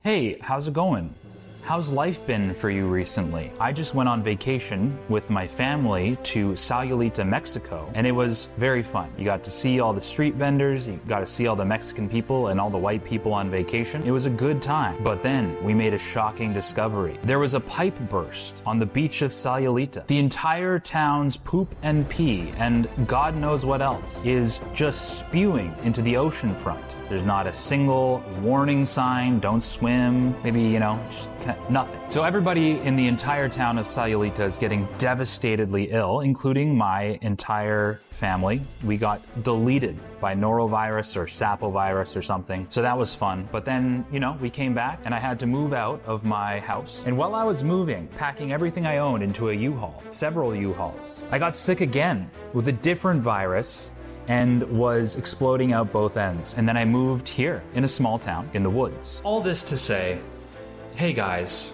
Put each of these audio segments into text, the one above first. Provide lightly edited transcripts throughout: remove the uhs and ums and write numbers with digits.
Hey, how's it going? How's life been for you recently? I just went on vacation with my family to Sayulita, Mexico, and it was very fun. You got to see all the street vendors, you got to see all the Mexican people and all the white people on vacation. It was a good time. But then we made a shocking discovery. There was a pipe burst on the beach of Sayulita. The entire town's poop and pee and God knows what else is just spewing into the ocean front. There's not a single warning sign, don't swim, maybe, just nothing. So everybody in the entire town of Sayulita is getting devastatedly ill, including my entire family. We got deleted by norovirus or sapovirus or something. So that was fun. But then, we came back and I had to move out of my house. And while I was moving, packing everything I owned into a U-Haul, several U-Hauls, I got sick again with a different virus and was exploding out both ends. And then I moved here in a small town in the woods. All this to say, hey guys,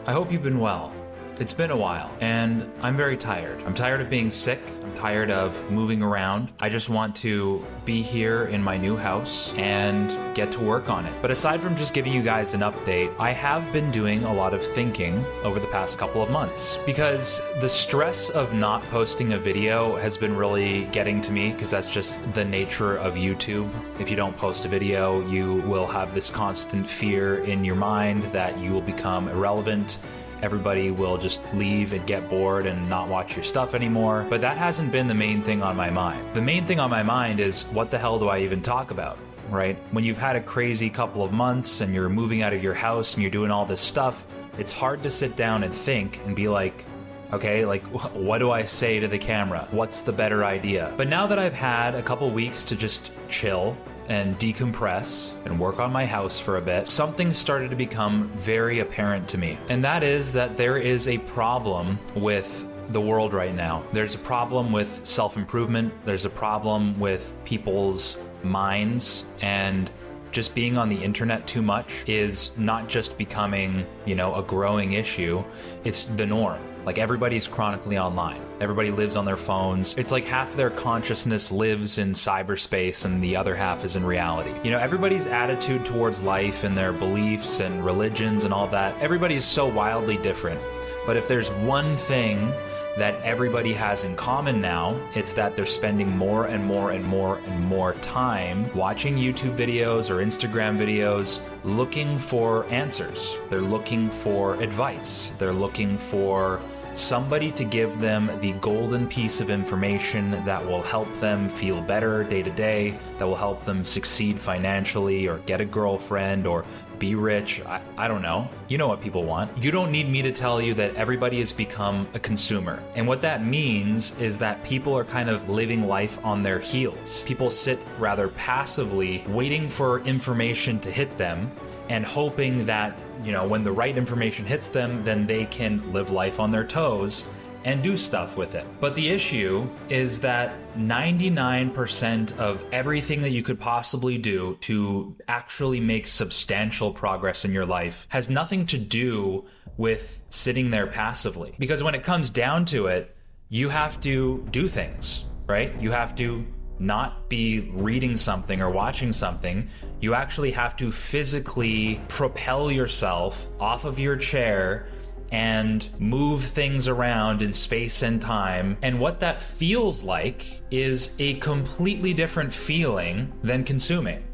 I hope you've been well. It's been a while, and I'm very tired. I'm tired of being sick. I'm tired of moving around. I just want to be here in my new house and get to work on it. But aside from just giving you guys an update, I have been doing a lot of thinking over the past couple of months because the stress of not posting a video has been really getting to me because that's just the nature of YouTube. If you don't post a video, you will have this constant fear in your mind that you will become irrelevant. Everybody will just leave and get bored and not watch your stuff anymore. But that hasn't been the main thing on my mind. The main thing on my mind is, what the hell do I even talk about, right? When you've had a crazy couple of months and you're moving out of your house and you're doing all this stuff, it's hard to sit down and think and be like, okay, what do I say to the camera? What's the better idea? But now that I've had a couple weeks to just chill and decompress and work on my house for a bit, something started to become very apparent to me. And that is that there is a problem with the world right now. There's a problem with self-improvement. There's a problem with people's minds, and just being on the internet too much is not just becoming, a growing issue, it's the norm. Like, everybody's chronically online. Everybody lives on their phones. It's like half their consciousness lives in cyberspace and the other half is in reality. Everybody's attitude towards life and their beliefs and religions and all that, everybody is so wildly different. But if there's one thing that everybody has in common now, it's that they're spending more and more and more and more time watching YouTube videos or Instagram videos looking for answers. They're looking for advice. They're looking for somebody to give them the golden piece of information that will help them feel better day to day, that will help them succeed financially or get a girlfriend or be rich. I don't know. You know what people want. You don't need me to tell you that everybody has become a consumer. And what that means is that people are kind of living life on their heels. People sit rather passively waiting for information to hit them and hoping that, when the right information hits them, then they can live life on their toes and do stuff with it. But the issue is that 99% of everything that you could possibly do to actually make substantial progress in your life has nothing to do with sitting there passively. Because when it comes down to it, you have to do things, right? You have to not be reading something or watching something. You actually have to physically propel yourself off of your chair and move things around in space and time. And what that feels like is a completely different feeling than consuming,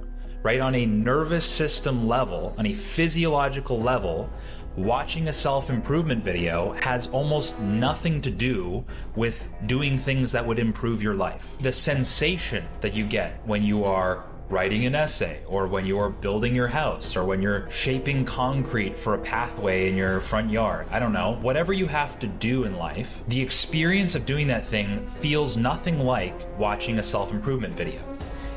right? On a nervous system level, on a physiological level, watching a self-improvement video has almost nothing to do with doing things that would improve your life. The sensation that you get when you are writing an essay, or when you're building your house, or when you're shaping concrete for a pathway in your front yard, I don't know, whatever you have to do in life, the experience of doing that thing feels nothing like watching a self-improvement video.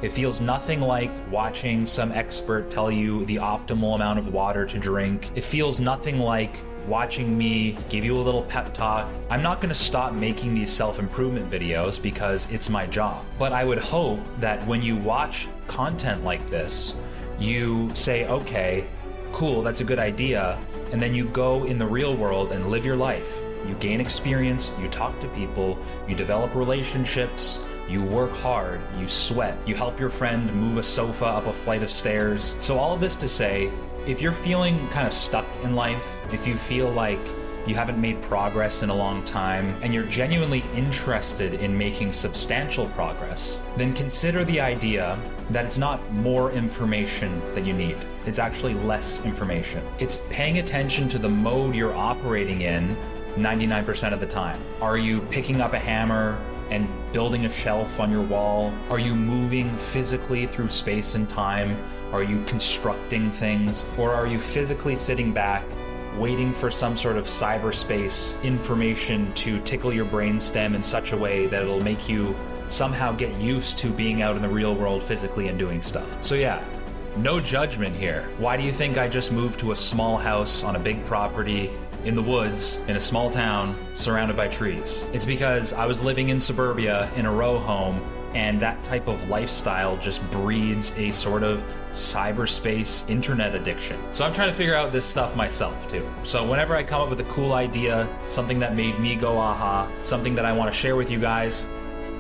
It feels nothing like watching some expert tell you the optimal amount of water to drink. It feels nothing like watching me give you a little pep talk. I'm not going to stop making these self-improvement videos because it's my job. But I would hope that when you watch content like this, you say, okay, cool, that's a good idea. And then you go in the real world and live your life. You gain experience, you talk to people, you develop relationships, you work hard, you sweat, you help your friend move a sofa up a flight of stairs. So all of this to say, If you're feeling kind of stuck in life, if you feel like you haven't made progress in a long time, and you're genuinely interested in making substantial progress, then consider the idea that it's not more information that you need. It's actually less information. It's paying attention to the mode you're operating in 99% of the time. Are you picking up a hammer and building a shelf on your wall? Are you moving physically through space and time? Are you constructing things? Or are you physically sitting back waiting for some sort of cyberspace information to tickle your brainstem in such a way that it'll make you somehow get used to being out in the real world physically and doing stuff? So yeah, no judgment here. Why do you think I just moved to a small house on a big property in the woods in a small town surrounded by trees? It's because I was living in suburbia in a row home, and that type of lifestyle just breeds a sort of cyberspace internet addiction. So I'm trying to figure out this stuff myself too. So whenever I come up with a cool idea, something that made me go aha, something that I want to share with you guys,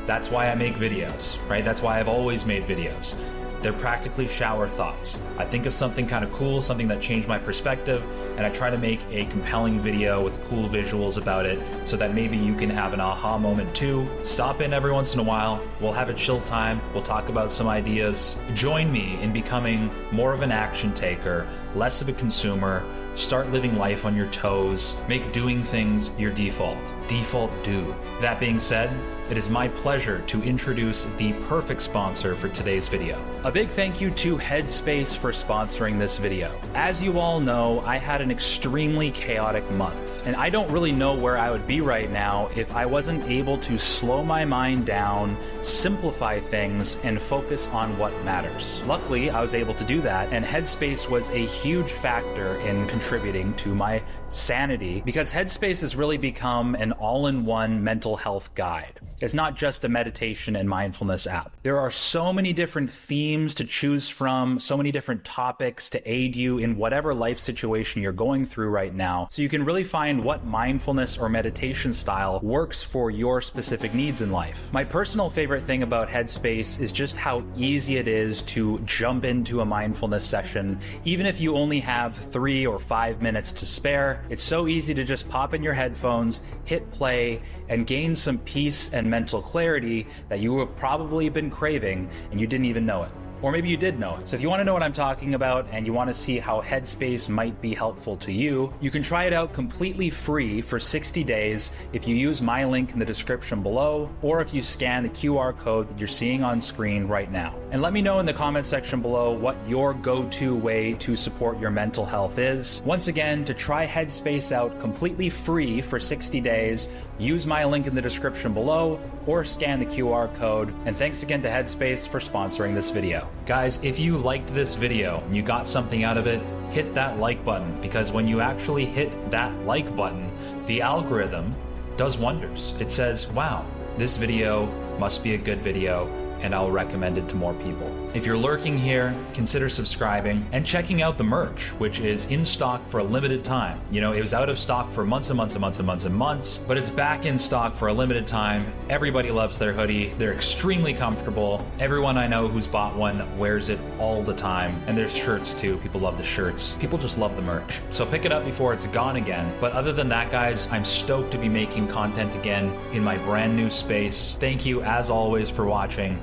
that's why I make videos, right? That's why I've always made videos. They're practically shower thoughts. I think of something kind of cool, something that changed my perspective, and I try to make a compelling video with cool visuals about it so that maybe you can have an aha moment too. Stop in every once in a while. We'll have a chill time. We'll talk about some ideas. Join me in becoming more of an action taker, less of a consumer. Start living life on your toes. Make doing things your default. Default do. That being said, it is my pleasure to introduce the perfect sponsor for today's video. A big thank you to Headspace for sponsoring this video. As you all know, I had an extremely chaotic month, and I don't really know where I would be right now if I wasn't able to slow my mind down, simplify things, and focus on what matters. Luckily, I was able to do that, and Headspace was a huge factor in contributing to my sanity, because Headspace has really become an all-in-one mental health guide. It's not just a meditation and mindfulness app. There are so many different themes to choose from, so many different topics to aid you in whatever life situation you're going through right now, so you can really find what mindfulness or meditation style works for your specific needs in life. My personal favorite thing about Headspace is just how easy it is to jump into a mindfulness session. Even if you only have 3 or 5 minutes to spare, it's so easy to just pop in your headphones, hit play, and gain some peace and mental clarity that you have probably been craving and you didn't even know it. Or maybe you did know it. So if you want to know what I'm talking about and you want to see how Headspace might be helpful to you, you can try it out completely free for 60 days if you use my link in the description below, or if you scan the QR code that you're seeing on screen right now. And let me know in the comment section below what your go-to way to support your mental health is. Once again, to try Headspace out completely free for 60 days, use my link in the description below or scan the QR code. And thanks again to Headspace for sponsoring this video. Guys, if you liked this video and you got something out of it, hit that like button, because when you actually hit that like button, the algorithm does wonders. It says, wow, this video must be a good video, and I'll recommend it to more people. If you're lurking here, consider subscribing and checking out the merch, which is in stock for a limited time. You know, it was out of stock for months and months and months and months and months, but it's back in stock for a limited time. Everybody loves their hoodie. They're extremely comfortable. Everyone I know who's bought one wears it all the time. And there's shirts too. People love the shirts. People just love the merch. So pick it up before it's gone again. But other than that, guys, I'm stoked to be making content again in my brand new space. Thank you, as always, for watching,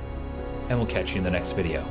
and we'll catch you in the next video.